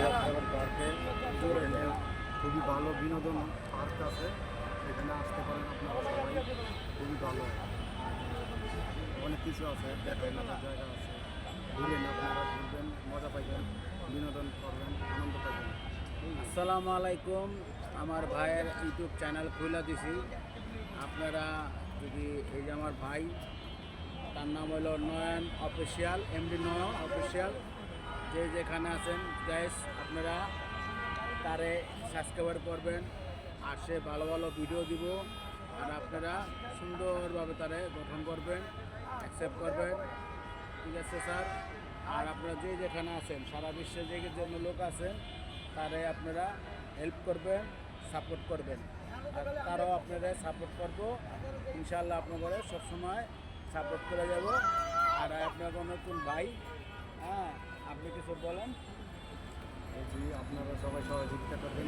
পার্কে খুবই ভালো বিনোদন পার্ক আছে, এখানে আসতে পারেন আপনারা সবাই। খুবই ভালো, অনেক কিছু আছে, দেখার মতো জায়গা আছে। ঘুরেন, আপনারা ঘুরবেন, মজা পাইবেন, বিনোদন করবেন, আনন্দ পাইবেন। আসসালামু আলাইকুম। আমার ভাইয়ের ইউটিউব চ্যানেল খুলে দিছি। আপনারা যদি এই যে আমার ভাই, তার নাম হলো নয়ন অফিসিয়াল, এমডি নয়ন অফিসিয়াল, যে যেখানে আছেন গাইস আপনারা তারে সাবস্ক্রাইব করবেন। আর সে ভালো ভালো ভিডিও দিব, আর আপনারা সুন্দরভাবে তারে গঠন করবেন, অ্যাকসেপ্ট করবেন। ঠিক আছে স্যার? আর আপনারা যে যেখানে আছেন, সারা বিশ্বে যে জন্য লোক আছেন, তারে আপনারা হেল্প করবেন, সাপোর্ট করবেন। আর তারাও আপনারা সাপোর্ট করবো, ইনশাল্লাহ আপনাদের সবসময় সাপোর্ট করে যাব। আর আপনার নতুন ভাই, হ্যাঁ, আপনি কিছু বলেন। আপনারা সবাই সহযোগিতা করবেন।